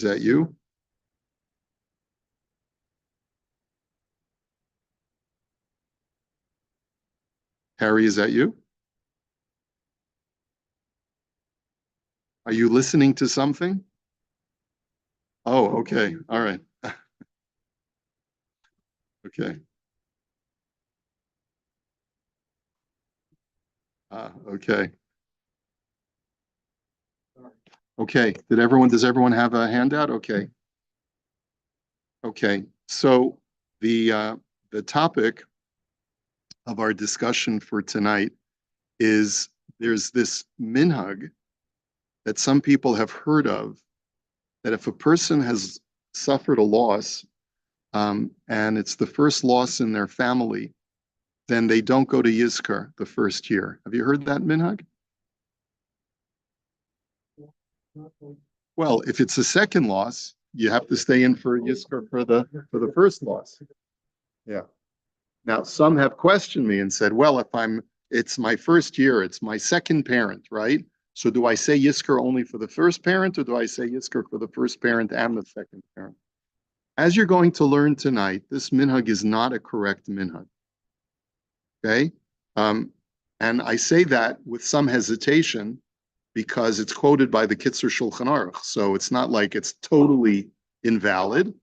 Is that you? Harry, is that you? Are you listening to something? Oh, okay. All right. Okay. Okay. Okay. Does everyone have a handout? Okay. Okay. So the topic of our discussion for tonight is there's this minhag that some people have heard of that if a person has suffered a loss, and it's the first loss in their family, then they don't go to Yizkor the first year. Have you heard that minhag? Well, if it's a second loss, you have to stay in for Yizkor for the first loss. Yeah. Now, some have questioned me and said, well, if it's my first year, it's my second parent, right? So do I say Yizkor only for the first parent, or do I say Yizkor for the first parent and the second parent? As you're going to learn tonight, this minhag is not a correct minhag. Okay? Um, and I say that with some hesitation because it's quoted by the Kitzur Shulchan Aruch. So it's not like it's totally invalid.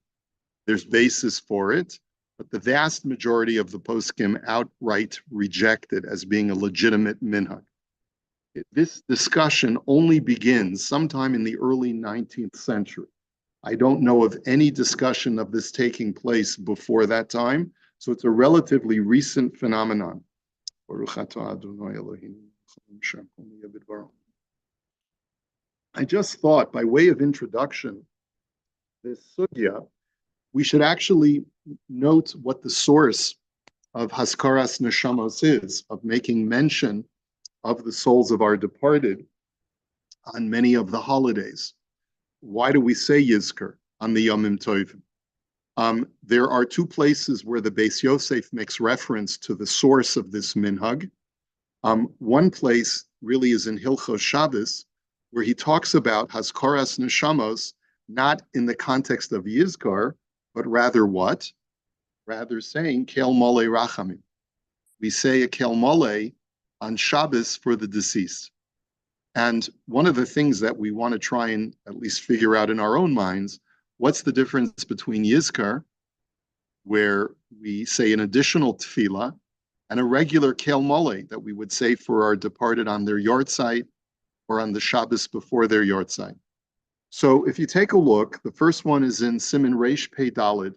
There's basis for it, but the vast majority of the poskim outright reject it as being a legitimate minhag. This discussion only begins sometime in the early 19th century. I don't know of any discussion of this taking place before that time, so it's a relatively recent phenomenon. I just thought, by way of introduction, this sugya, we should actually note what the source of Haskaras Neshamos is, of making mention of the souls of our departed on many of the holidays. Why do we say Yizkor on the Yomim Tovim? There are two places where the Beis Yosef makes reference to the source of this minhag. One place really is in Hilchos Shabbos, where he talks about Haskaras Neshamos, not in the context of Yizkor, but rather what? Rather saying Kel Mole Rachamim. We say a Kel Mole on Shabbos for the deceased. And one of the things that we want to try and at least figure out in our own minds, what's the difference between Yizkor, where we say an additional tefillah, and a regular Kel Mole that we would say for our departed on their yahrzeit or on the Shabbos before their yahrzeit. So if you take a look, the first one is in Siman Reish Pei Daled.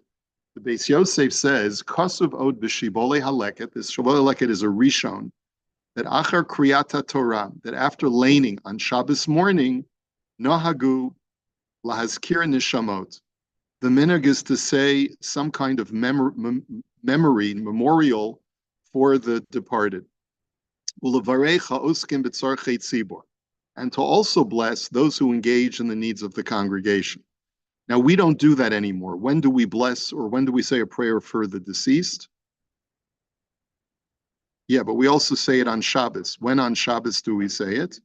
The Beis Yosef says, Kasuv od b'shibole haleket. This shibole haleket is a rishon, that achar kriyata Torah, that after laning on Shabbos morning, nohagu lahazkir nishamot. The minhag is to say some kind of memorial for the departed. And to also bless those who engage in the needs of the congregation. Now, we don't do that anymore. When do we bless, or when do we say a prayer for the deceased? Yeah, but we also say it on Shabbos. When on Shabbos do we say it?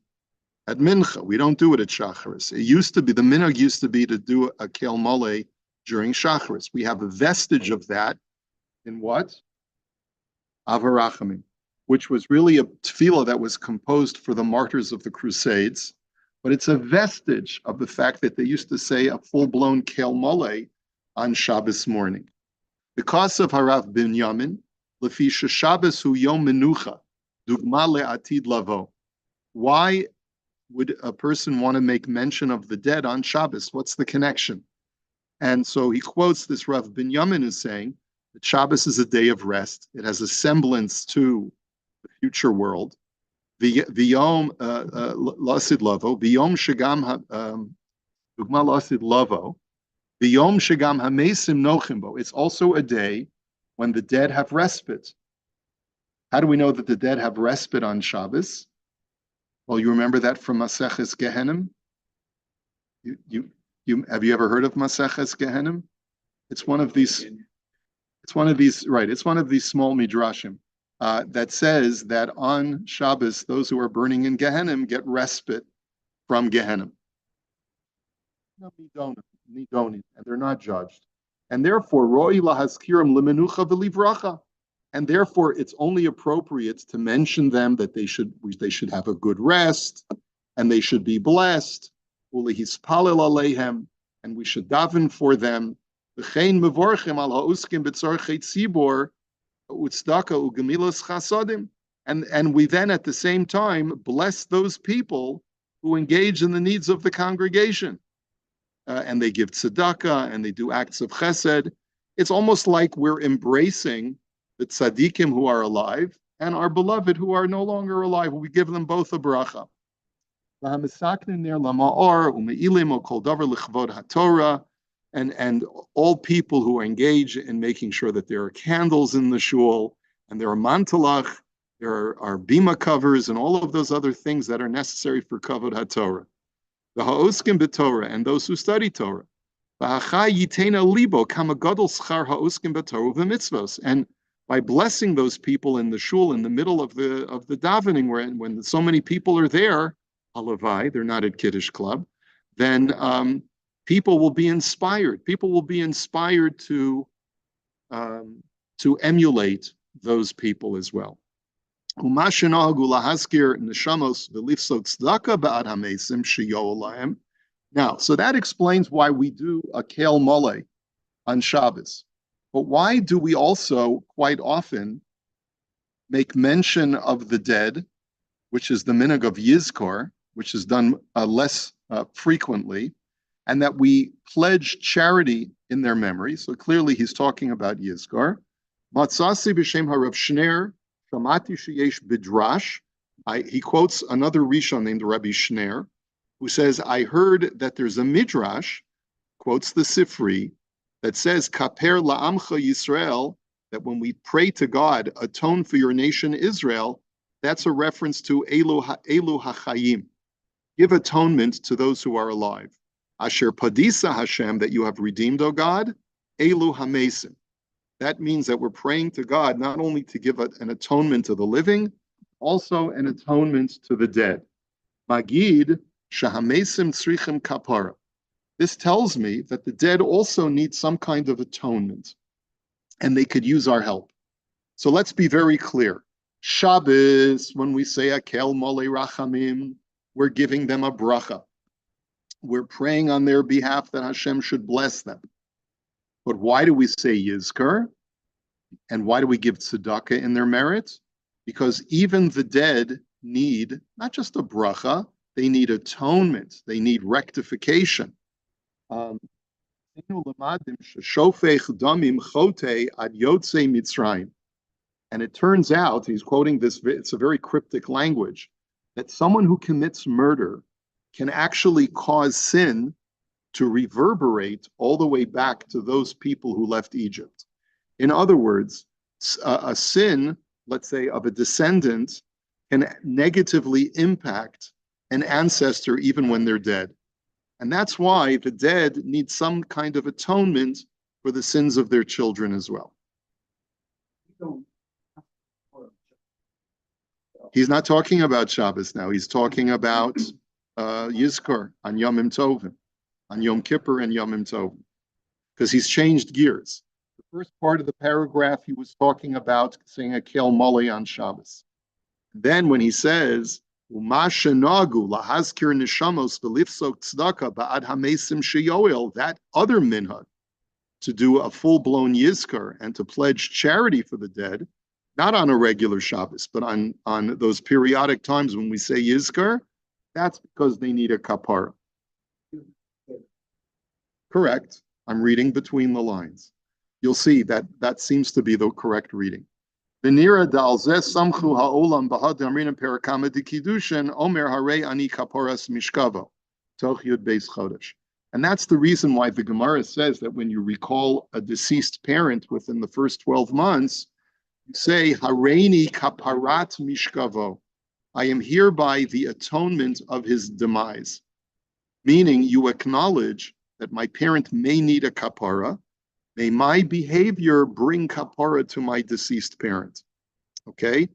At Mincha. We don't do it at Shacharis. It used to be, the minhag used to be to do a Kel Mole during Shacharis. We have a vestige of that in what? Avarachamim, which was really a tefillah that was composed for the martyrs of the Crusades. But it's a vestige of the fact that they used to say a full-blown Kel Mole on Shabbos morning. Because of Harav Binyamin, Lefisha Shabbos hu Yom Menucha, Dugma le'atid lavo. Why would a person want to make mention of the dead on Shabbos? What's the connection? And so he quotes this Rav Binyamin as saying that Shabbos is a day of rest. It has a semblance to the future world. V'yom lasid lavo, v'yom shagam dugma lasid lavo, v'yom shagam hamesim nochimbo. It's also a day when the dead have respite. How do we know that the dead have respite on Shabbos? Well, you remember that from Maseches Gehenim? Have you ever heard of Maseches Gehenim? It's one of these small midrashim that says that on Shabbos, those who are burning in Gehenim get respite from Gehenim. and they're not judged. And therefore, roi lahaskirim lemenucha v'livracha. And therefore, it's only appropriate to mention them that they should have a good rest, and they should be blessed. Ulehispalel aleihem, and we should daven for them. V'chein mevorchim al ha'uskim b'tzorchei tzibor u'tzdaka u'gemilas chasadim. And we then, at the same time, bless those people who engage in the needs of the congregation. And they give tzedakah, and they do acts of chesed. It's almost like we're embracing the tzaddikim who are alive and our beloved who are no longer alive. We give them both a bracha. And all people who engage in making sure that there are candles in the shul, and there are mantalach, there are bima covers, and all of those other things that are necessary for kavod haTorah. The ha'oskim b'Torah, and those who study Torah. And by blessing those people in the shul in the middle of the davening, when so many people are there, halavai, they're not at Kiddush Club, then people will be inspired. People will be inspired to emulate those people as well. Now, so that explains why we do a kel mole on Shabbos. But why do we also quite often make mention of the dead, which is the minhag of Yizkor, which is done less frequently, and that we pledge charity in their memory? So clearly he's talking about Yizkor. Matzasi b'shem harav Shner, shamati sheyesh bidrash. He quotes another Rishon named Rabbi Shner, who says, I heard that there's a midrash, quotes the Sifri, that says, Kaper la'amcha Yisrael, that when we pray to God, atone for your nation Israel, that's a reference to Elu hachayim. Give atonement to those who are alive. Asher padisa Hashem, that you have redeemed, O God, Elu hamesim. That means that we're praying to God not only to give an atonement to the living, also an atonement to the dead. Magid shahamesim tzrichim kapara. This tells me that the dead also need some kind of atonement, and they could use our help. So let's be very clear. Shabbos, when we say akel mole rachamim, we're giving them a bracha. We're praying on their behalf that Hashem should bless them. But why do we say Yizkor? And why do we give tzedakah in their merit? Because even the dead need not just a bracha, they need atonement, they need rectification. And it turns out, he's quoting this, it's a very cryptic language, that someone who commits murder can actually cause sin to reverberate all the way back to those people who left Egypt. In other words, a sin, let's say, of a descendant can negatively impact an ancestor even when they're dead. And that's why the dead need some kind of atonement for the sins of their children as well. He's not talking about Shabbos now. He's talking about Yizkor on Yom Tovim, on Yom Kippur and Yom Tovim, because he's changed gears. The first part of the paragraph, he was talking about saying a kel mole on Shabbos. Then when he says, that other minhag, to do a full-blown Yizkor and to pledge charity for the dead, not on a regular Shabbos, but on those periodic times when we say Yizkor, that's because they need a kapara. Correct. I'm reading between the lines. You'll see that seems to be the correct reading. V'nira dalzeh samchu ha'olam b'had amrinim perakama d'kiddushin omer harei ani kaporas mishkavo toch yud beis chodesh. And that's the reason why the Gemara says that when you recall a deceased parent within the first 12 months, you say hareini kaparat mishkavo. I am hereby the atonement of his demise. Meaning you acknowledge that my parent may need a kapara. May my behavior bring kapara to my deceased parent. Okay?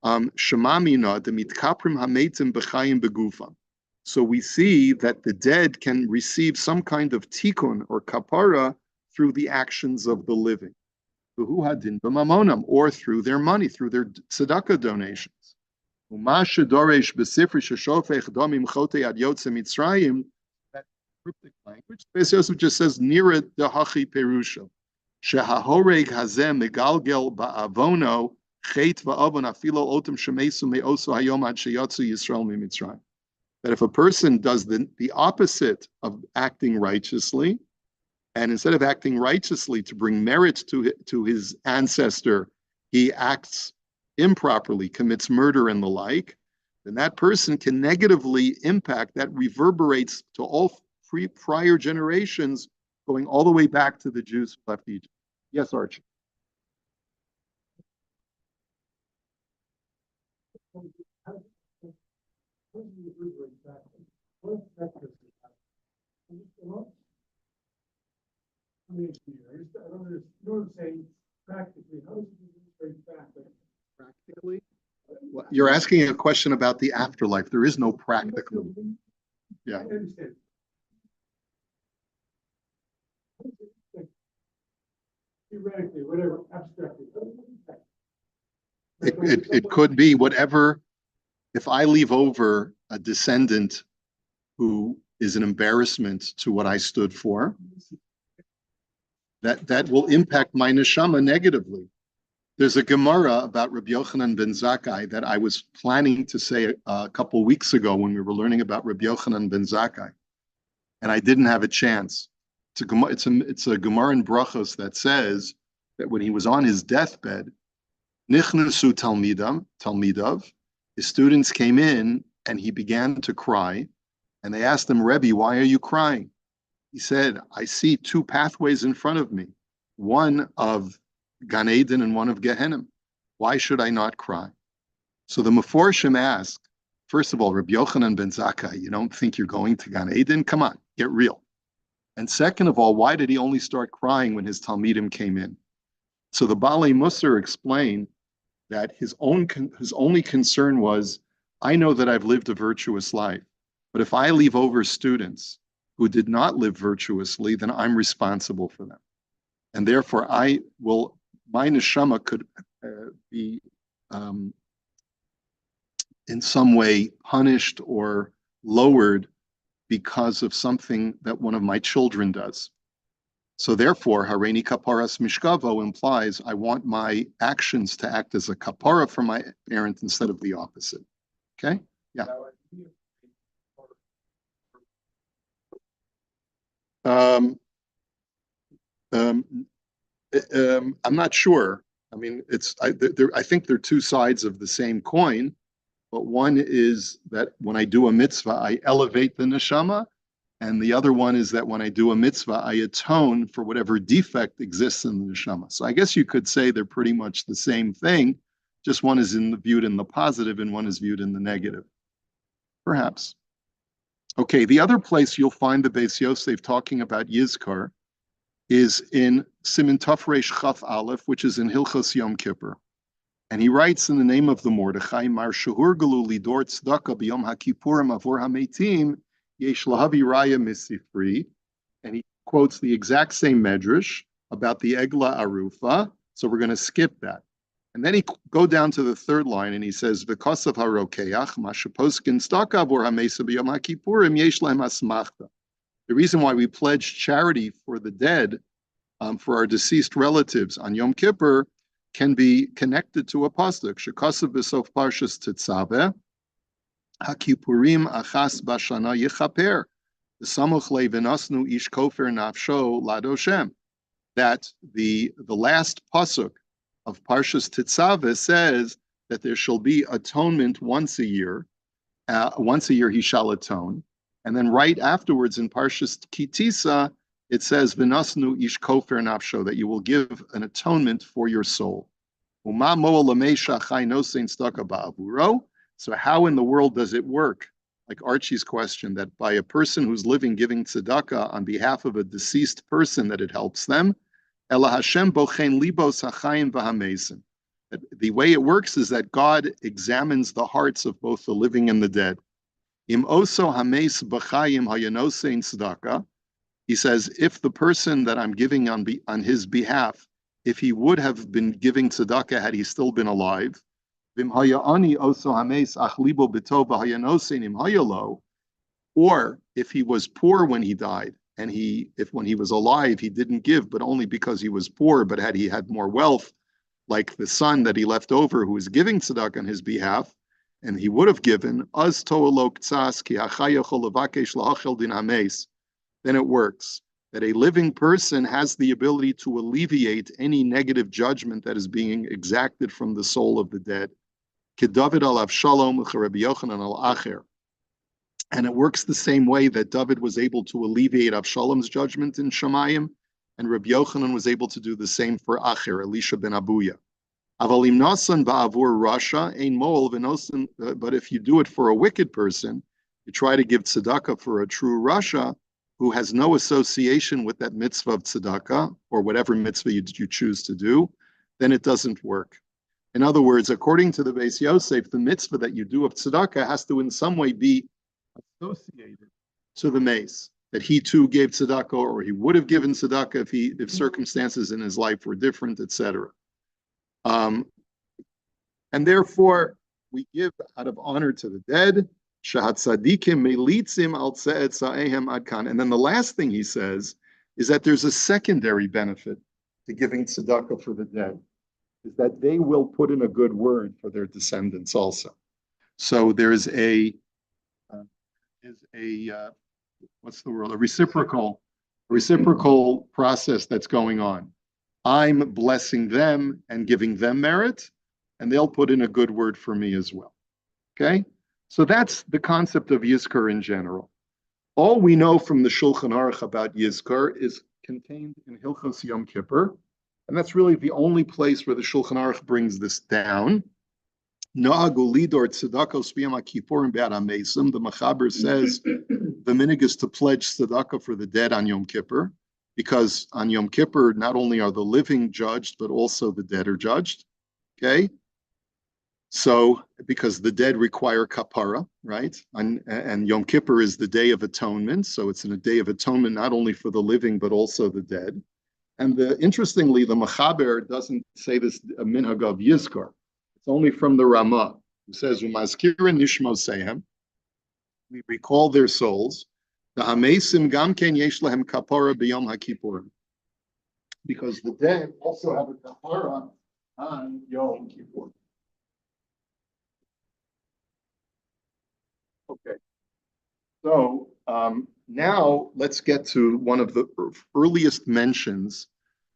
Shemamina demitkaprim hametim b'chayim begufam. So we see that the dead can receive some kind of tikkun or kapara through the actions of the living, or through their money, through their tzedakah donations. That cryptic language, Beis Yosef just says, Nira dehachi perusha. Shehahoreg hazeh megalgel ba'avono chet va'avon afilo otem shemesu me'oso hayom ad sheyatzu Yisrael mimitzrayim. That if a person does the opposite of acting righteously, and instead of acting righteously to bring merit to his ancestor, he acts improperly, commits murder and the like, then that person can negatively impact, that reverberates to all prior generations, going all the way back to the Jews who left Egypt. Yes, Archie. Practically? You're asking a question about the afterlife. There is no practical. Yeah. Theoretically, whatever, abstractly. It could be whatever. If I leave over a descendant who is an embarrassment to what I stood for, that will impact my neshama negatively. There's a Gemara about Rabbi Yochanan ben Zakkai that I was planning to say a couple weeks ago when we were learning about Rabbi Yochanan ben Zakkai, and I didn't have a chance. It's a Gemara in Brachos that says that when he was on his deathbed, Nichnusu Talmidav, his students came in and he began to cry, and they asked him, Rebbe, why are you crying? He said, I see two pathways in front of me, one of Gan Eden and one of Gehenna. Why should I not cry? So the Meforshim ask, first of all, Rabbi Yochanan ben Zakkai, you don't think you're going to Gan Eden? Come on, get real. And second of all, why did he only start crying when his Talmidim came in? So the Balei Musar explained that his only concern was, I know that I've lived a virtuous life, but if I leave over students who did not live virtuously, then I'm responsible for them. And therefore, my neshama could be in some way punished or lowered because of something that one of my children does. So therefore, Hareini Kaparas Mishkavo implies I want my actions to act as a kapara for my parent instead of the opposite. Okay? Yeah. I'm not sure. I mean, I think they're two sides of the same coin, but one is that when I do a mitzvah, I elevate the neshama, and the other one is that when I do a mitzvah, I atone for whatever defect exists in the neshama. So I guess you could say they're pretty much the same thing, just one is viewed in the positive and one is viewed in the negative. Perhaps. Okay, the other place you'll find the Beis Yosef talking about Yizkor is in Siman Taf Reish Chaf Aleph, which is in Hilchos Yom Kippur. And he writes in the name of the Mordechai, Mar Shiur Galu Lidor Tzedakah B'Yom HaKippurim Avor HaMeitim Yesh Lahavi Raya Misifri. And he quotes the exact same medrash about the Egla Arufa. So we're going to skip that. And then he go down to the third line and he says, V'kosav harokeach, mashaposkin staka Avor HaMesa B'Yom HaKippurim Yesh Lahem Asmachta. The reason why we pledge charity for the dead, for our deceased relatives on Yom Kippur, can be connected to a pasuk. Shekasav b'sof parshas Tetzaveh, HaKippurim achas bashana yichaper, v'samuch le'v'nasnu ish kofer nafsho ladoshem. That the last pasuk of parshas Tetzaveh says that there shall be atonement once a year. Once a year he shall atone. And then right afterwards in Parshas Kitisa, it says, V'nasnu ish kofer nafsho, that you will give an atonement for your soul. So how in the world does it work? Like Archie's question, that by a person who's living giving tzedakah on behalf of a deceased person, that it helps them. Ela Hashem bochen libos hachayim v'hamesim. The way it works is that God examines the hearts of both the living and the dead. Im oso hames b'chayim hayanosein tzedakah. He says, if the person that I'm giving on his behalf, if he would have been giving tzedakah had he still been alive, or if he was poor when he died, and if when he was alive he didn't give, but only because he was poor, but had he had more wealth, like the son that he left over who was giving tzedakah on his behalf, and he would have given, then it works. That a living person has the ability to alleviate any negative judgment that is being exacted from the soul of the dead. David al Avshalom Rabbi Yochanan al Acher. And it works the same way that David was able to alleviate Avshalom's judgment in Shamayim, and Rabbi Yochanan was able to do the same for Acher, Elisha ben Abuya. Avalim nasan ba'avur rasha ein moel v'nosan. But if you do it for a wicked person, you try to give tzedakah for a true rasha who has no association with that mitzvah of tzedakah, or whatever mitzvah you choose to do, then it doesn't work. In other words, according to the Beis Yosef, the mitzvah that you do of tzedakah has to in some way be associated to the mace, that he too gave tzedakah, or he would have given tzedakah if circumstances in his life were different, etc. And therefore, we give out of honor to the dead. And then the last thing he says is that there's a secondary benefit to giving tzedakah for the dead, is that they will put in a good word for their descendants also. So there's what's the word? A reciprocal process that's going on. I'm blessing them and giving them merit, and they'll put in a good word for me as well. Okay? So that's the concept of Yizkor in general. All we know from the Shulchan Aruch about Yizkor is contained in Hilchos Yom Kippur, and that's really the only place where the Shulchan Aruch brings this down. The Machaber says the minhag is to pledge tzedakah for the dead on Yom Kippur, because on Yom Kippur not only are the living judged, but also the dead are judged. Okay? So, because the dead require kapara, right? And Yom Kippur is the Day of Atonement, so it's a day of atonement not only for the living, but also the dead. And interestingly, the Machaber doesn't say this a minhag of Yizkor. It's only from the Ramah, who says, "Umazkirin nishmosehem," we recall their souls. The hamesim gam ken yesh lahem kapara b'yom haKippurim, because the dead also have a kapara on Yom Kippur. Okay, so now let's get to one of the earliest mentions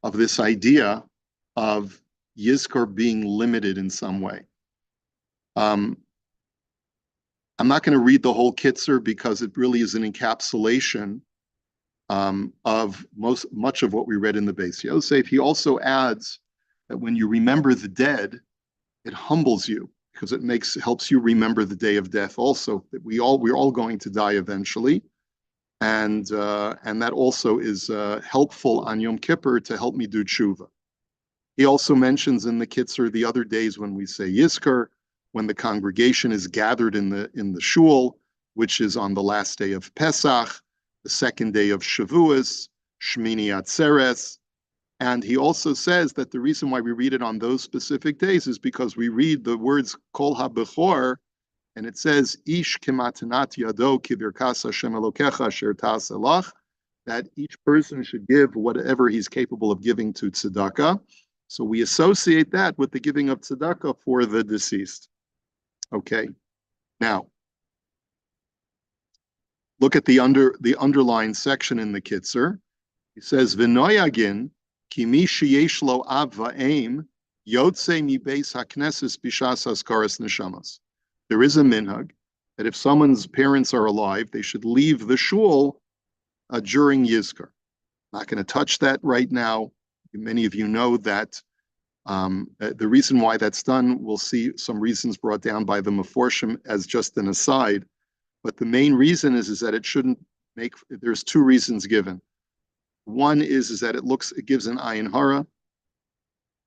of this idea of Yizkor being limited in some way. I'm not going to read the whole Kitzur because it really is an encapsulation of much of what we read in the Beis Yosef. He also adds that when you remember the dead, it humbles you, because it helps you remember the day of death also, that we're all going to die eventually. And that also is helpful on Yom Kippur to help me do tshuva. He also mentions in the Kitzur the other days when we say Yizkor, when the congregation is gathered in the Shul, which is on the last day of Pesach, the second day of Shavuos, Shmini Atzeres. And he also says that the reason why we read it on those specific days is because we read the words Kol HaBechor, and it says, Ish kematanat yado kibirkas Hashem Elokecha asher ta'aseh lach, that each person should give whatever he's capable of giving to tzedakah. So we associate that with the giving of tzedakah for the deceased. Okay, now look at the underlined section in the Kitzur. He says, "V'noyagin ki mi sheyesh lo av va'em yotzei mi beis hakneses b'shas haskaras neshamas." There is a minhag that if someone's parents are alive, they should leave the shul during Yizkor. Not going to touch that right now. Many of you know that the reason why that's done, we'll see some reasons brought down by the Meforshim as just an aside. But the main reason is that it shouldn't there's two reasons given. One is that it gives an ayin hara.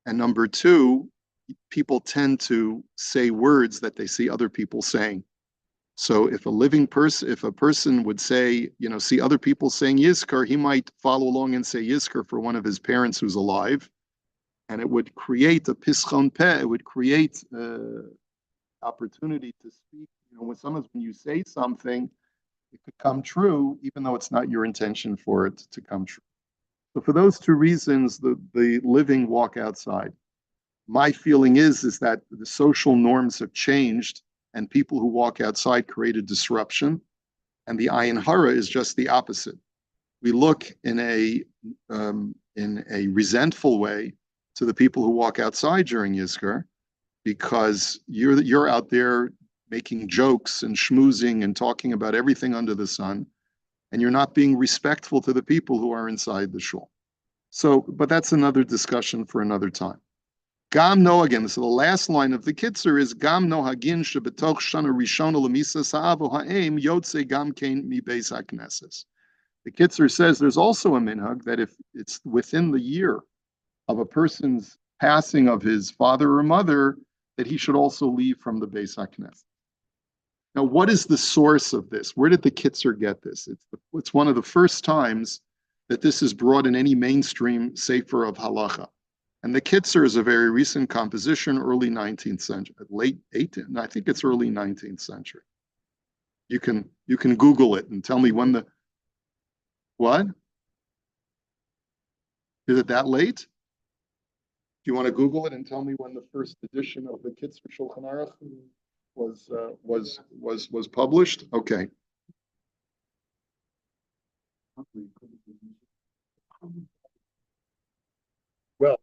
And number two, people tend to say words that they see other people saying. So if a person would say, see other people saying Yizkor, he might follow along and say Yizkor for one of his parents who's alive, and it would create a pischon peh. It would create opportunity to speak. When you say something, it could come true, even though it's not your intention for it to come true. So for those two reasons, the living walk outside. My feeling is that the social norms have changed, and people who walk outside create a disruption, and the ayin hara is just the opposite. We look in a resentful way to the people who walk outside during Yizkor, because you're out there making jokes and schmoozing and talking about everything under the sun, and you're not being respectful to the people who are inside the shul. So, but that's another discussion for another time. Gam no again. So the last line of the Kitzer is Gam no hagin shebetoch shana rishona lemisa sa'avu ha'em yotze gam kein mi beis hakneses. The Kitzer says there's also a minhag that if it's within the year of a person's passing of his father or mother, that he should also leave from the Beis HaKnesset. Now, what is the source of this? Where did the Kitzer get this? It's one of the first times that this is brought in any mainstream sefer of halacha. And the Kitzer is a very recent composition, early 19th century, late 18th, I think it's early 19th century. You can Google it and tell me when what? Is it that late? Do you want to Google it and tell me when the first edition of the Kitzer Shulchan Aruch was published? Okay. Well,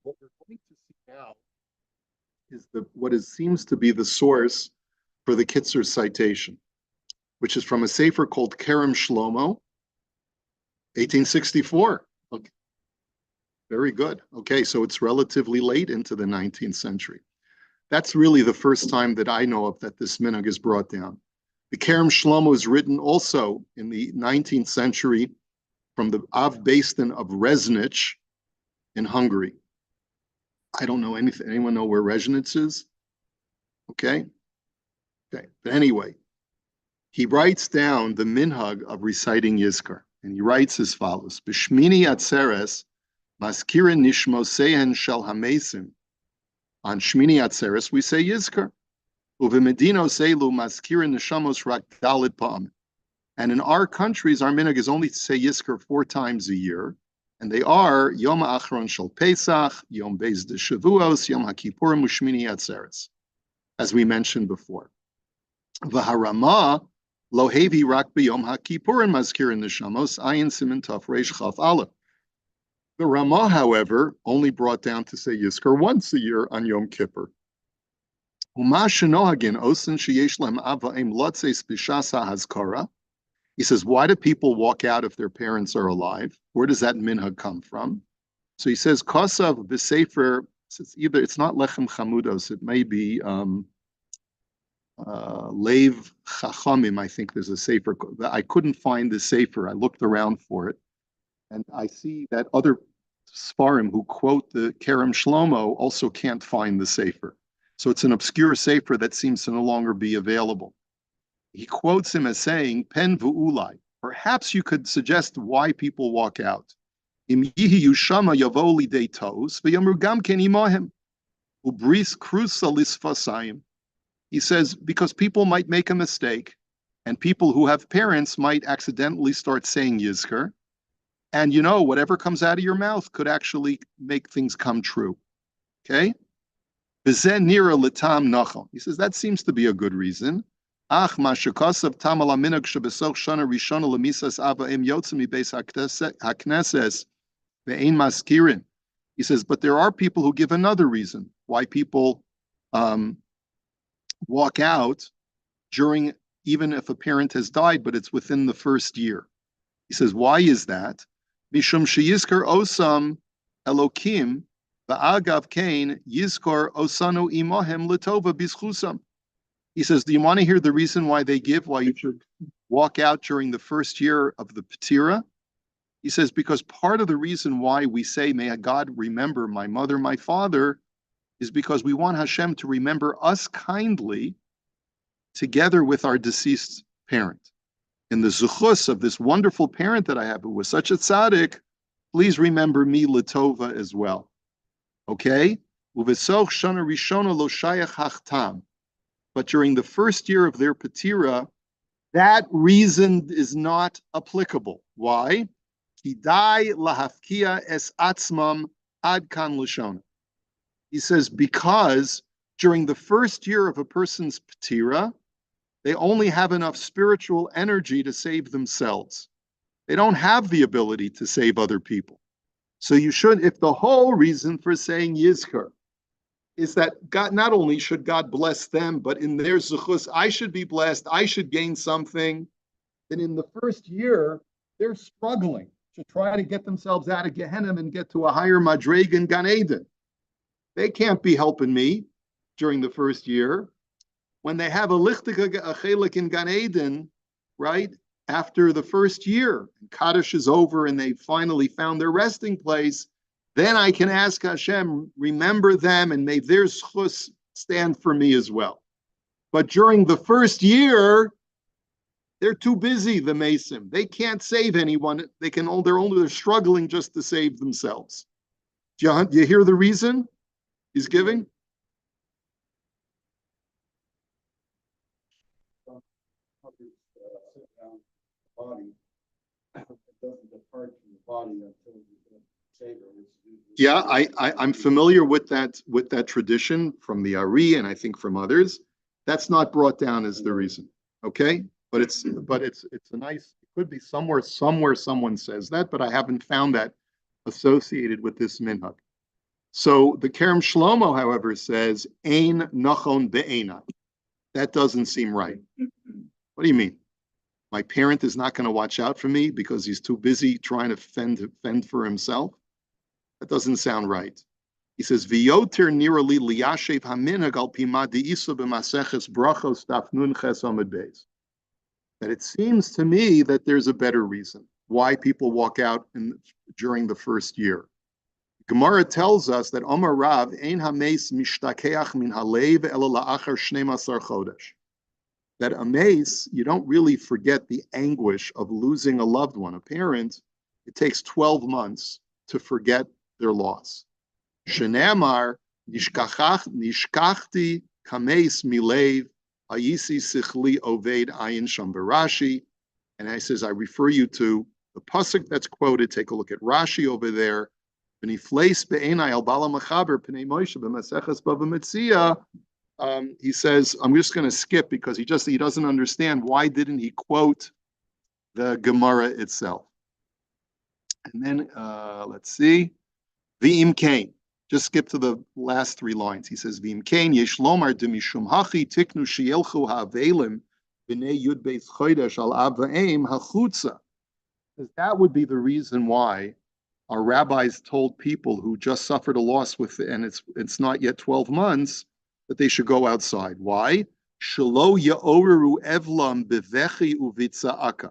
what we're going to see now is what seems to be the source for the Kitzer citation, which is from a sefer called Kerem Shlomo, 1864. Okay. Very good. Okay, so it's relatively late into the 19th century. That's really the first time that I know of that this minhag is brought down. The Kerem Shlomo is written also in the 19th century from the Av Basin of Resnich in Hungary. I don't know anything. Anyone know where Resnich is? Okay. But anyway, he writes down the minhag of reciting Yizkor, and he writes as follows: B'shmini atzeres maskirin nishmosehen shel hamesim. On Shmini Atzeres, we say Yizkor. Uvemedino seilu maskirin neshamos rak dalid pa'am. And in our countries, our minhag is only to say Yizkor 4 times a year, and they are Yom Ha'achron Shel Pesach, Yom Beis de Shavuos, Yom HaKippurim, U'Shmini Atzeres, as we mentioned before. V'harama lo hevi rak b'Yom HaKippurim maskirin neshamos ayin simin taf reish chaf aleph. The Ramah, however, only brought down to say Yizkor once a year on Yom Kippur. He says, why do people walk out if their parents are alive? Where does that minhag come from? So he says, Kosav b'sefer, it's not Lechem Chamudos, it may be Lev Chachamim, I think there's a sefer. I couldn't find the sefer. I looked around for it. And I see that other Sfarim who quote the Kerem Shlomo also can't find the sefer. So it's an obscure sefer that seems to no longer be available. He quotes him as saying, Pen v'ulai. Perhaps you could suggest why people walk out. Im yihi yushama yavoli de tos v'yamru gam ken imahem ubris krusa lisfasayim. He says, because people might make a mistake, and people who have parents might accidentally start saying Yizkor. And whatever comes out of your mouth could actually make things come true. Okay? He says, that seems to be a good reason. He says, but there are people who give another reason why people walk out during, even if a parent has died, but it's within the first year. He says, why is that? Mishum sheyizkor osam Elokim va'agav kain yizkor osanu imohem letova bischusam. He says, do you want to hear the reason why you should walk out during the first year of the Ptira? He says, because part of the reason why we say, may God remember my mother, my father, is because we want Hashem to remember us kindly together with our deceased parent. In the zuchus of this wonderful parent that I have, who was such a tzaddik, please remember me latova as well. Okay? Uvesoch shana rishona lo shayach hachtam. But during the first year of their patira, that reason is not applicable. Why? Kidai lahafkia es atzmam ad kan lashona. He says, because during the first year of a person's patira, they only have enough spiritual energy to save themselves. They don't have the ability to save other people. So you should, if the whole reason for saying Yizkor is that God, not only should God bless them, but in their zuchus, I should be blessed, I should gain something, then in the first year, they're struggling to try to get themselves out of Gehenna and get to a higher madreg in Gan Eden. They can't be helping me during the first year. When they have a lichtika chelik in Gan Eden, right, after the first year, Kaddish is over and they finally found their resting place, then I can ask Hashem, remember them and may their schus stand for me as well. But during the first year, they're too busy, the Mason. They can't save anyone. They're struggling just to save themselves. Do you hear the reason he's giving? Body, it doesn't depart from the body until the Seder. Yeah, I'm familiar with that tradition from the Ari and I think from others. That's not brought down as the reason. Okay, but it's a nice. It could be somewhere someone says that, but I haven't found that associated with this minhag. So the Kerem Shlomo, however, says ein nachon be'ena. That doesn't seem right. What do you mean? My parent is not going to watch out for me because he's too busy trying to fend for himself. That doesn't sound right. He says, "V'yoter nirali liyashev haminhag al pima deisa b'maseches brachos daf nun ches amud beis." That it seems to me that there's a better reason why people walk out during the first year. Gemara tells us that Omar Rav ein hameis mishtakeach min halev ela la'achar shnei masar chodesh. That a mace, you don't really forget the anguish of losing a loved one, a parent. It takes 12 months to forget their loss. Shenamar nishkachti kameis milev ayisi sichli oved ayin sham barashi. And I says, I refer you to the pasuk that's quoted. Take a look at Rashi over there. V'nifleis be'enai al bala machaber p'nei Moshe b'maseches bava metzia. He says, I'm just going to skip because he doesn't understand why didn't he quote the Gemara itself. And then let's see, V'im kain. Just skip to the last three lines. He says, V'im kain yesh lomar demishum hachi tiknu sheyelchu ha'avelim b'nei yud beis chodesh al av v'aim hachutza. That would be the reason why our rabbis told people who just suffered a loss and it's not yet 12 months, that they should go outside. Why? Shelo ya'oreru evlam bevechi uvitza'aka.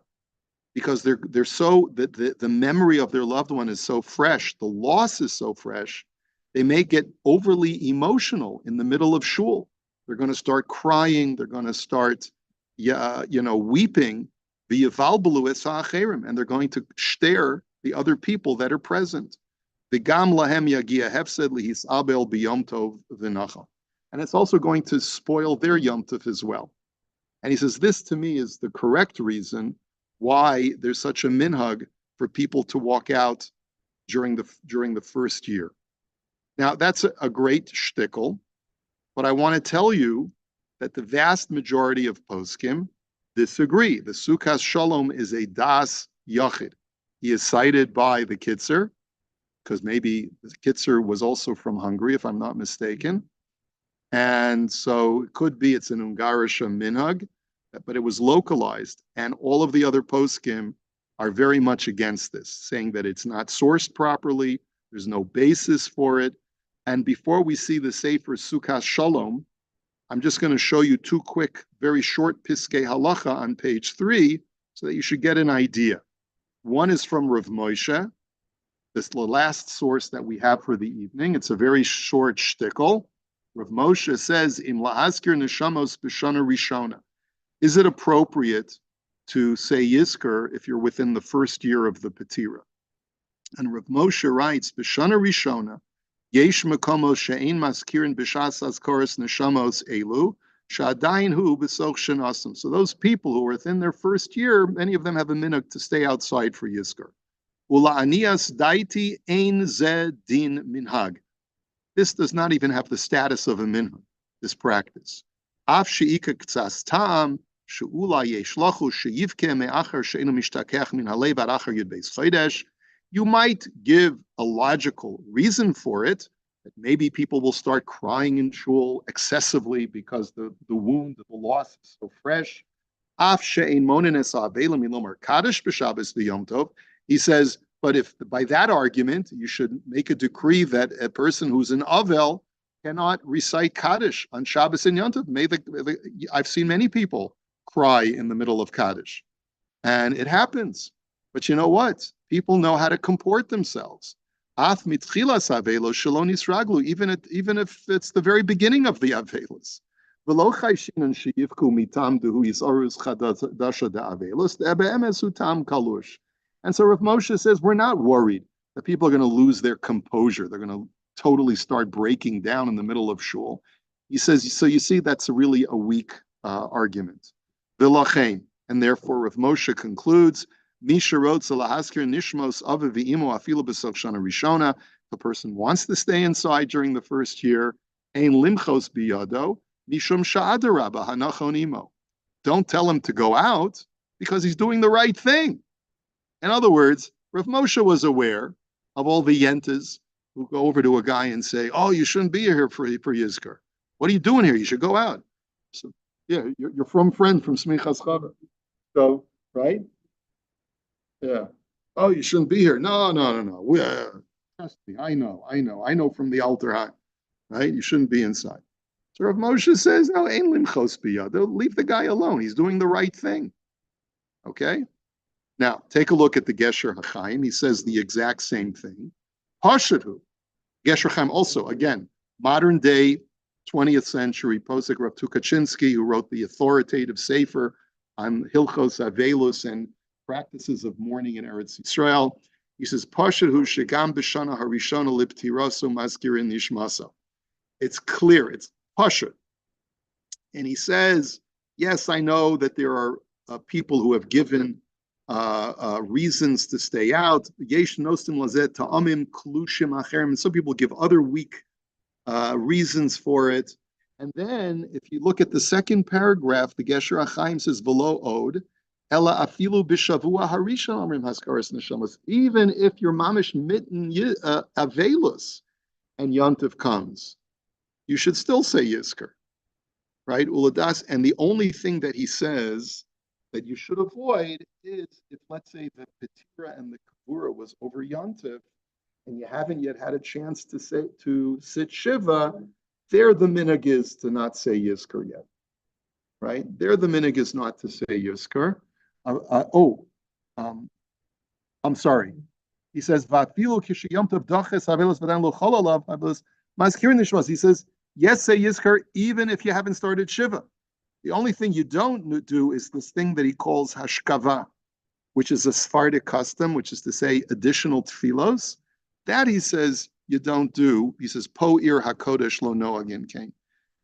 Because they're so the memory of their loved one is so fresh, the loss is so fresh, they may get overly emotional in the middle of shul. They're going to start crying. They're going to start, weeping. And they're going to stare the other people that are present. V'gam lahem yagia hefsed lihisabel biyom tov v'nachal. And it's also going to spoil their Yom Tov as well. And he says, this to me is the correct reason why there's such a minhag for people to walk out during the first year. Now, that's a great shtickle, but I want to tell you that the vast majority of poskim disagree. The Sukkos Shalom is a das yachid. He is cited by the Kitzer, because maybe the Kitzer was also from Hungary, if I'm not mistaken. And so it could be it's an Ungarische minhag, but it was localized. And all of the other poskim are very much against this, saying that it's not sourced properly, there's no basis for it. And before we see the Sefer Sukkos Shalom, I'm just going to show you two quick, very short Piskei Halacha on page 3, so that you should get an idea. One is from Rav Moshe, this the last source that we have for the evening. It's a very short shtickle. Rav Moshe says, "Im la'azkir neshamos b'shana rishona." is it appropriate to say Yizkor if you're within the first year of the Petira? And Rav Moshe writes, B'shana Rishona, Yesh Makomos She'ein Maskirin B'shas Azkoros Neshamos Elu, Sha'adayin Hu B'soch Shenasim. So those people who are within their first year, many of them have a minhag to stay outside for Yizkor. Ula'anias Daiti Ein Ze Din Minhag. This does not even have the status of a minhag, this practice. Af She'ika K'tzas Ta'am, She'ula Yeshlachu She'yivke Me'achar She'enu Mishtakech Min Halev Arachar Yud Beis Chodesh. You might give a logical reason for it, that maybe people will start crying in shul excessively because the wound, the loss is so fresh. He says, but if by that argument, you should make a decree that a person who's an Avel cannot recite Kaddish on Shabbos and Yom Tov. I've seen many people cry in the middle of Kaddish, and it happens. But you know what? People know how to comport themselves. Even if it's the very beginning of the Aveilus. And so Rav Moshe says, we're not worried that people are going to lose their composure. They're going to totally start breaking down in the middle of shul. He says, so you see, that's really a weak argument. And therefore, Rav Moshe concludes, if a person wants to stay inside during the first year, don't tell him to go out because he's doing the right thing. In other words, Rav Moshe was aware of all the yentas who go over to a guy and say, oh, you shouldn't be here for Yizkor. What are you doing here? You should go out. So, yeah, you're from friend from Smichas Chaver. So, right? Yeah. Oh, you shouldn't be here. No. Trust me. I know from the altar high, right? You shouldn't be inside. So Rav Moshe says, no, ein limchos biyad. Leave the guy alone. He's doing the right thing. Okay? Now, take a look at the Gesher HaChaim. He says the exact same thing. Pashatu. Gesher HaChaim also, again, modern day, 20th century, Posek Rav Tukachinsky, who wrote the authoritative sefer on Hilchos Aveilus and practices of mourning in Eretz Yisrael. He says, Pashatu shegam b'shana harishona liptirasu mazkirin nishmasa. It's clear, it's Pashut. And he says, yes, I know that there are people who have given reasons to stay out. Yesh nostim lazet ta'amim klushim acherim. Some people give other weak reasons for it. And then, if you look at the second paragraph, the Gesher HaChaim says, "V'lo od, ela afilu b'shavua harishon amrim haskaras neshamas." Even if your mamish mitten Aveilus and Yontif comes, you should still say Yizkor, right? Uladas. And the only thing that he says that you should avoid is if, let's say, the Petira and the Kavura was over Yontif, and you haven't yet had a chance to sit Shiva, there the minhag is to not say Yizkor yet, right? There the minhag is not to say Yizkor. I'm sorry. He says, "Va'afilu kishiyom tov daches Aveilus v'dan lo chol alav Aveilus mazkirin nishmas." He says, yes, say Yizkor even if you haven't started Shiva. The only thing you don't do is this thing that he calls hashkava, which is a Sephardic custom, which is to say additional tefillos. That he says you don't do. He says po ir hakodesh lo noagin kain.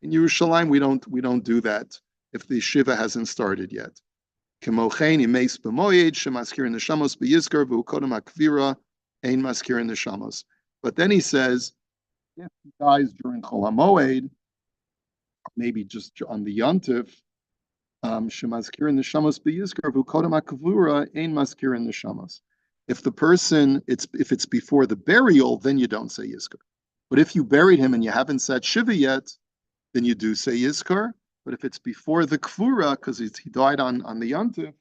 In Yerushalayim we don't do that if the shiva hasn't started yet. Kemochein imeis b'moyed shemaskirin neshamos b'yizkor v'ukodem hakvira ein maskirin neshamos. But then he says if he dies during Chol HaMoed, maybe just on the Yontif, shemaskirin neshamos b'yizkor v'ukodem hakvira ein maskirin neshamos. If the person, if it's before the burial, then you don't say Yizkor. But if you buried him and you haven't said Shiva yet, then you do say Yizkor. But if it's before the Kfura, because he died on the Yontif,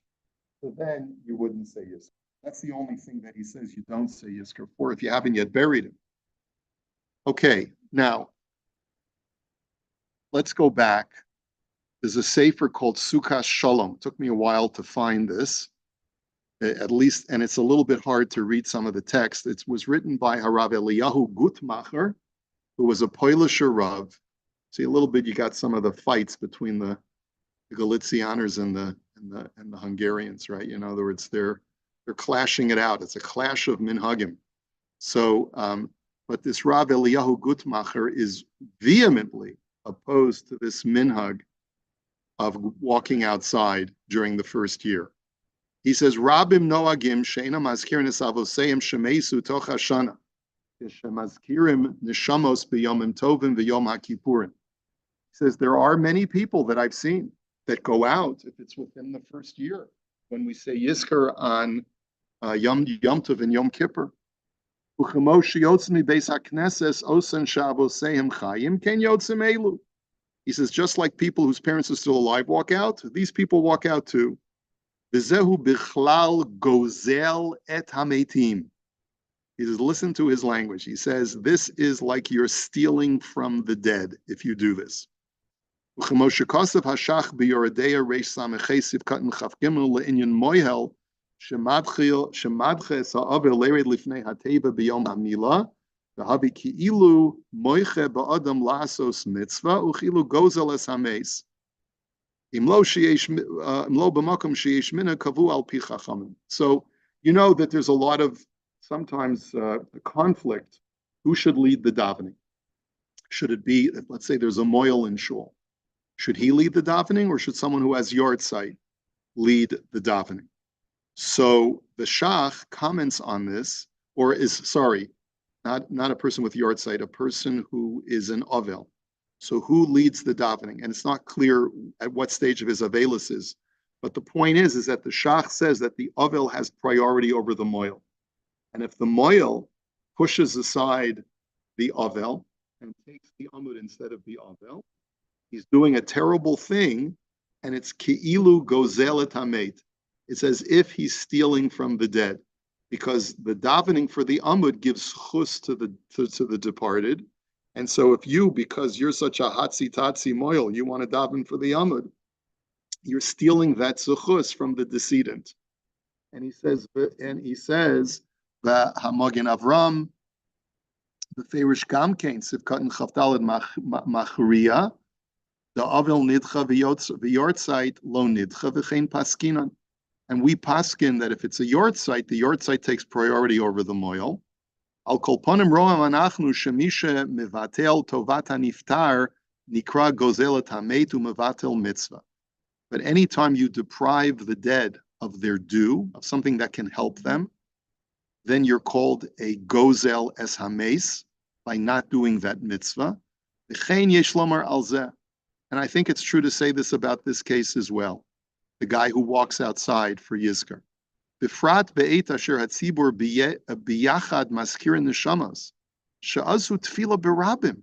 so then you wouldn't say Yizkor. That's the only thing that he says you don't say Yizkor for if you haven't yet buried him. Okay, now, let's go back. There's a sefer called Sukas Shalom. It took me a while to find this. At least, and it's a little bit hard to read some of the text. It was written by Harav Eliyahu Gutmacher, who was a Polish Rav. See, a little bit, you got some of the fights between the the Galicianers and the Hungarians, right? In other words, they're clashing it out. It's a clash of minhagim. So, but this Rav Eliyahu Gutmacher is vehemently opposed to this minhag of walking outside during the first year. He says, Rabim noagim sheina mazkirin es avoseim shemeisu toch hashana, shemazkirim neshamos b'yomim tovim v'yom ha'kippurim. He says, there are many people that I've seen that go out if it's within the first year. When we say Yizkor on Yom Tov and Yom Kippur, he says, just like people whose parents are still alive walk out, these people walk out too. He says, listen to his language. He says, this is like you're stealing from the dead if you do this. והבי כאילו מויכה באדם לעשוס מצווה וכאילו גוזל אס המס. אם לא במקום שיש מנה קבוע על פי חכמים. So you know that there's a lot of sometimes conflict. Who should lead the davening? Should it be, let's say there's a moil in Shul. Should he lead the davening or should someone who has yard site lead the davening? So the Shach comments on this, or is, sorry, not a person with yard site, a person who is an Avel. So who leads the davening? And it's not clear at what stage of his Aveilus is. But the point is that the Shach says that the Avel has priority over the Moil. And if the Moil pushes aside the Avel and takes the Amud instead of the Avel, he's doing a terrible thing, and it's Ki'ilu Gozelet Hamet. It's as if he's stealing from the dead. Because the davening for the Amud gives chus to the departed. And so if you, because you're such a hatzi-tatzi moil, you want to daven for the Amud, you're stealing that zuchus from the decedent. And he says, the Hamagin Avram, the Ferish Gamkein, Sivkat Chavdalad Machriya, the Avel Nidcha v'yortzeit lo Nidcha v'chein Paskinan. And we paskin that if it's a yard site, the yard site takes priority over the moil. Al kol ponim roam anachnu shemisha mevatel tovat haniftar nikra gozelet hamet umevatel mitzvah. But anytime you deprive the dead of their due, of something that can help them, then you're called a gozel es hames by not doing that mitzvah. V'chein yesh lomar al zeh. And I think it's true to say this about this case as well. The guy who walks outside for Yizkor. Bifrat be'et asher hatzibur biyachad maskirin neshamas, she'azu tefila berabim.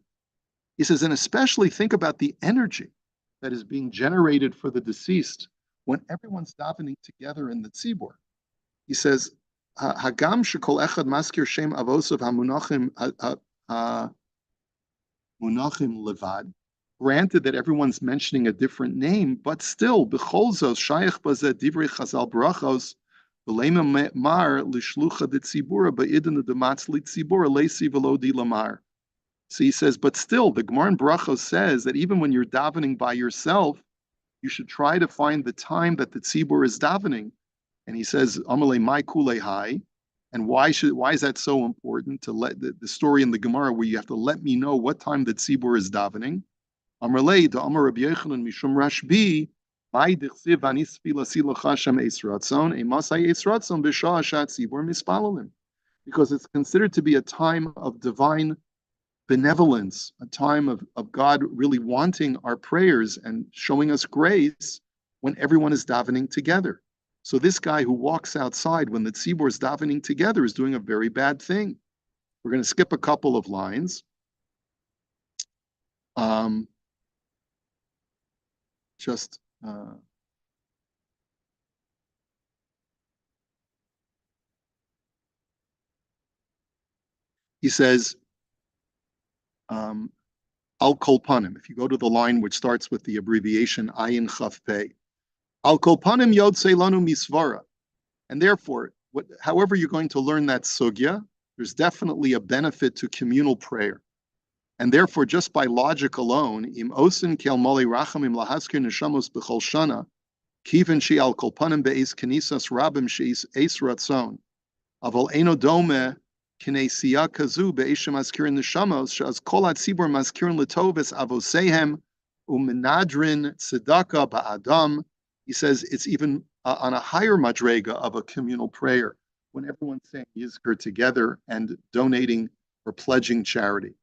He says, and especially think about the energy that is being generated for the deceased when everyone's davening together in the tzibur. He says, hagam shekol echad maskir shem avosav hamunachim munachim levad. Granted that everyone's mentioning a different name, but still, b'cholzos shayach bazeh divrei chazal brachos v'leima mar l'shlucha d'tzibura ba'idin d'matz l'tzibura leisi v'lo di lamar. So he says, but still, the Gemara in Brachos says that even when you're davening by yourself, you should try to find the time that the tzibur is davening. And he says, Amalei mai kulei hai. And why is that so important to let the story in the Gemara where you have to let me know what time the tzibur is davening? Amrlei the Amar Rabbi Yochanan Mishum Rashbi, Mai Dichsiv Anisfi Lasila Chashem Eisratzon, Emasai Eisratzon B'Shah Ashat Tzibur Mispalalim, because it's considered to be a time of divine benevolence, a time of God really wanting our prayers and showing us grace when everyone is davening together. So this guy who walks outside when the tzibur is davening together is doing a very bad thing. We're going to skip a couple of lines. He says, Al Kolpanim, if you go to the line which starts with the abbreviation Ayin Chaf Pei, Al Kolpanim Yod Seilanu Misvara. And therefore, however you're going to learn that Sugya, there's definitely a benefit to communal prayer. And therefore, just by logic alone, im osin kel moli rachamim lahaskir neshamos b'chol shana, kiven she al kolpanim be'es kenisas rabim she'es es ratzon, aval eno dome kinesia kazu be'eshem askirin neshamos, she'az kol hatzibur maskirin letovis avosehem umenadrin tzedakah ba'adam. He says it's even on a higher madrega of a communal prayer when everyone's saying Yizkor together and donating or pledging charity.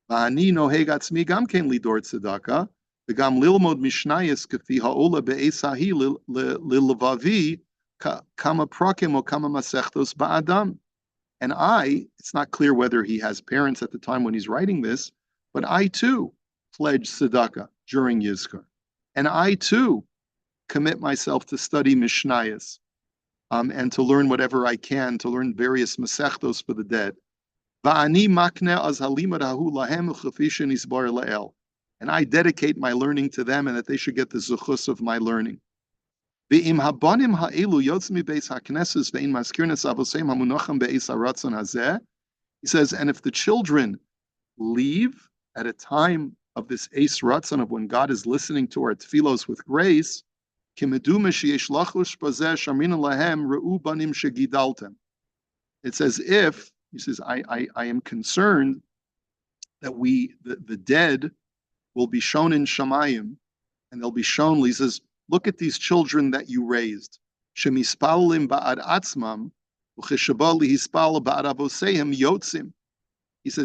V'ani noheg atzmi gam ken lidor tzedakah, v'gam lilmod mishnayis k'fi ha'ola be'esahi lilvavi kama prakim o kama masechtos ba'adam. And it's not clear whether he has parents at the time when he's writing this, but I too pledge tzedakah during Yizkor. And I too commit myself to study mishnayis and to learn whatever I can, to learn various masechtos for the dead. And I dedicate my learning to them and that they should get the zuchus of my learning. He says, and if the children leave at a time of this Eis Ratzon, of when God is listening to our tefillos with grace, it's as if, he says, I am concerned that the dead will be shown in Shamayim, and they'll be shown, he says, look at these children that you raised. He says,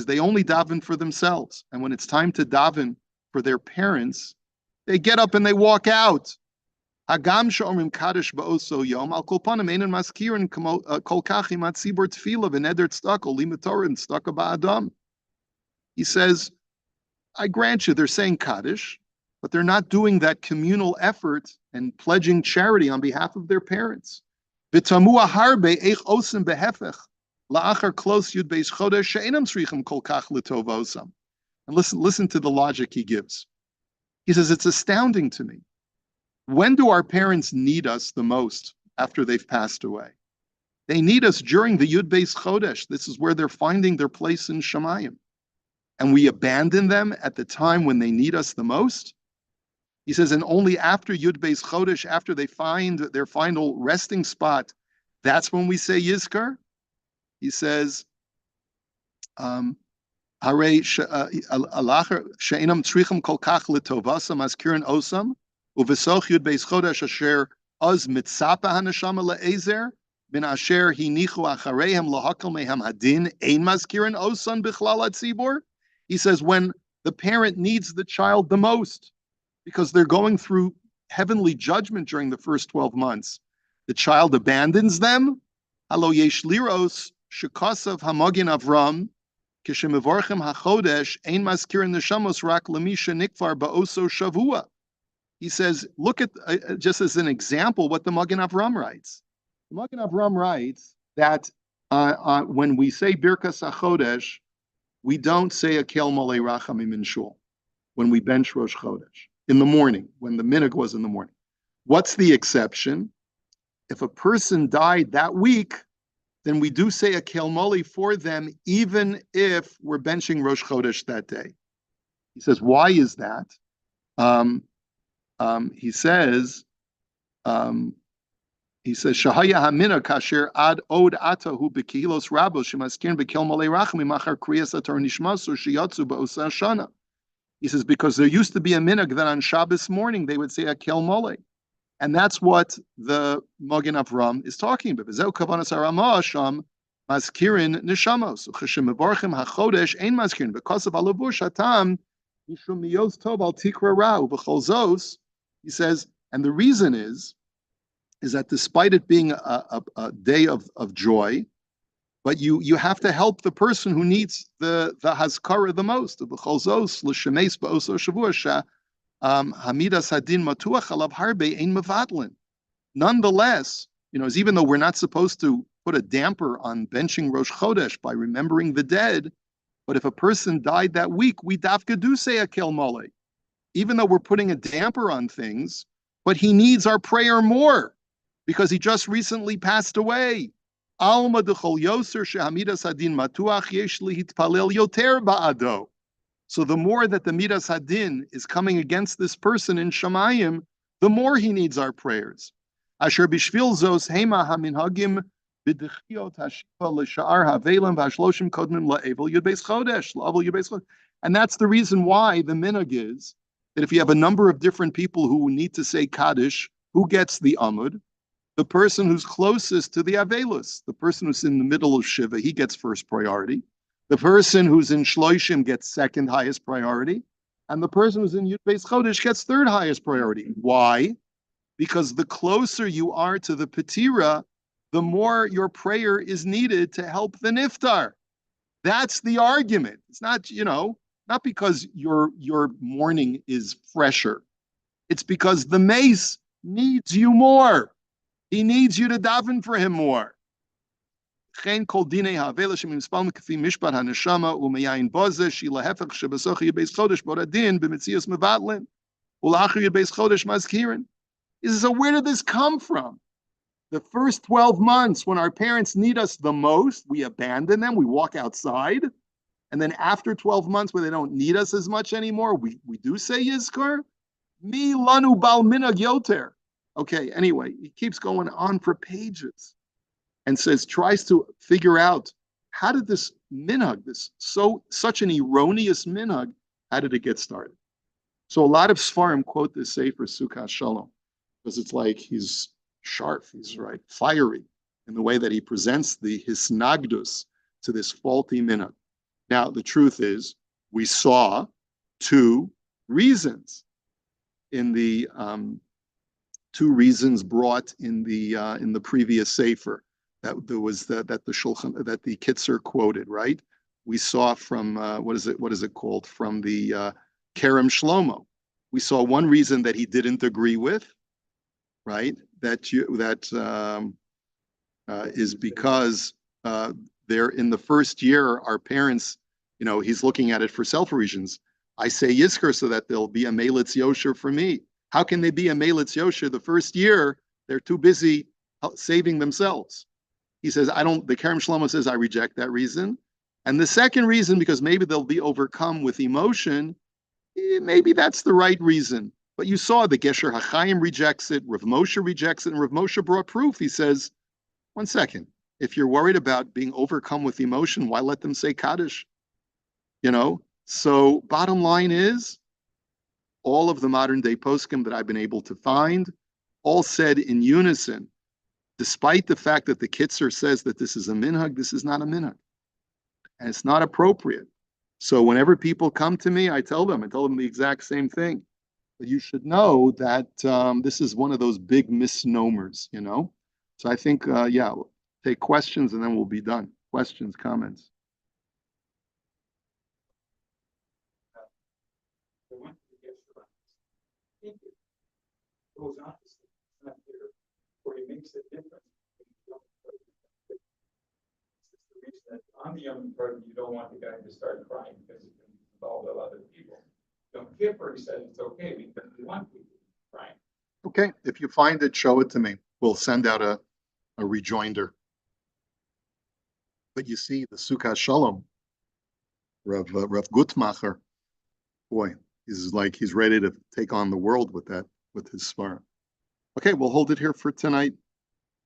they only daven for themselves. And when it's time to daven for their parents, they get up and they walk out. He says, I grant you, they're saying Kaddish, but they're not doing that communal effort and pledging charity on behalf of their parents. And listen to the logic he gives. He says, it's astounding to me. When do our parents need us the most after they've passed away? They need us during the Yud Beis Chodesh. This is where they're finding their place in Shamayim. And we abandon them at the time when they need us the most? He says, and only after Yud Beis Chodesh, after they find their final resting spot, that's when we say Yizkor? He says, Hare she'enam tzrichim kol kach litovasam azkirin osam, uvesoch Yud Beis Chodesh asher oz mitzapa haneshama le'ezer, bin asher hinichu achareihem lahakal mehem hadin, ein mazkirin osan bichlal hatzibur. He says, when the parent needs the child the most, because they're going through heavenly judgment during the first 12 months, the child abandons them. Halo yesh liros shekasav hamagin avram kishemevorchem hachodesh ein mazkirin neshamos rak lemisha nikvar ba'oso shavua. He says, look at, just as an example, what the Magen Avram writes. The Magen Avram writes that when we say Birkas HaChodesh, we don't say a Kel Molei Rachamim in Shul when we bench Rosh Chodesh in the morning, when the minhag was in the morning. What's the exception? If a person died that week, then we do say a Kel Molei for them, even if we're benching Rosh Chodesh that day. He says, why is that? He says, Shahaya Hamina Kasher Ad Od Atahu Bekilos Rabo Shemaskin Bekel Malei Rachmi Machar Kriyas Ator Nishmasu Shiyatsu Ba'osa Shana. He says, because there used to be a minhag that on Shabbos morning they would say a Kel Molei. And that's what the Magen Avram is talking about. V'zeu kavanas harama Hasham mazkirin neshamos. Ucheshem mevarchim hachodesh ein mazkirin. Because of alavush hatam mishum miyos tov al tikra ra u'b'chol zos. He says, and the reason is that despite it being a day of joy, but you have to help the person who needs the hazkara the most. B'chol zos l'shemeis ba'oso shavua sha. Hamidas hadin matuach alav harbe ein mevadlin. Nonetheless, even though we're not supposed to put a damper on benching Rosh Chodesh by remembering the dead, but if a person died that week, we dafka do say a kel mole, even though we're putting a damper on things. But he needs our prayer more because he just recently passed away. Alma dechol yoser shehamidas hadin matuach yesh lihitpalel yoter ba'ado. So the more that the Midas Hadin is coming against this person in Shamayim, the more he needs our prayers. Asher bishvil zos hema haminhagim b'dechiot hashiva l'sha'ar havelim v'ashloshim kodmim la'evel yud beis chodesh la'evel yud beis chodesh. And that's the reason why the minhag is that if you have a number of different people who need to say Kaddish, who gets the Amud? The person who's closest to the Aveilus, the person who's in the middle of Shiva, he gets first priority. The person who's in Shloishim gets second highest priority. And the person who's in Yud Beis Chodesh gets third highest priority. Why? Because the closer you are to the Petira, the more your prayer is needed to help the Niftar. That's the argument. It's not, not because your mourning is fresher. It's because the mace needs you more. He needs you to daven for him more. Chen kol dinei ha'aveilus shemispalm k'fi mishpat haneshama u'meyayin boze shila hefech shebesoch yebeis chodesh boradin b'metzias mevatlin u'lachar yebeis chodesh mazkirin. He says, so where did this come from? The first 12 months when our parents need us the most, we abandon them, we walk outside. And then after 12 months where they don't need us as much anymore, we do say Yizkor. Mi lanu bal minhag yoter. Okay, anyway, he keeps going on for pages and tries to figure out how did this minhag, such an erroneous minhag, how did it get started? So a lot of Sfarim quote this Sefer Sukkah Shalom because it's like he's sharp, he's right, fiery in the way that he presents the hisnagdus to this faulty minhag. Now, the truth is, we saw two reasons brought in the previous sefer that there was that the Shulchan that the Kitzer quoted, right? We saw from what is it called, from the Kerem Shlomo. We saw one reason that he didn't agree with, right? That is because they're in the first year, our parents, he's looking at it for self reasons. I say Yizkor so that there'll be a Melitz Yosher for me. How can they be a Melitz Yosher the first year? They're too busy saving themselves. He says, the Kerem Shlomo says, I reject that reason. And the second reason, because maybe they'll be overcome with emotion, maybe that's the right reason. But you saw the Gesher HaChaim rejects it, Rav Moshe rejects it, and Rav Moshe brought proof. He says, one second, if you're worried about being overcome with emotion, why let them say Kaddish? So bottom line is, all of the modern day poskim that I've been able to find all said in unison, despite the fact that the Kitzer says that this is a minhag, this is not a minhag. And it's not appropriate. So whenever people come to me, I tell them the exact same thing. But you should know that this is one of those big misnomers, So I think, we'll take questions and then we'll be done. Questions, comments. Goes on, it's not there, where he makes a difference. It's the reason that on the young person, you don't want the guy to start crying because he can involve other people. Yom Kippur, he said it's okay because we want people crying. Okay, if you find it, show it to me. We'll send out a rejoinder. But you see, the Sukkah Shalom, Rav Gutmacher, boy, he's ready to take on the world with his svara. Okay, we'll hold it here for tonight.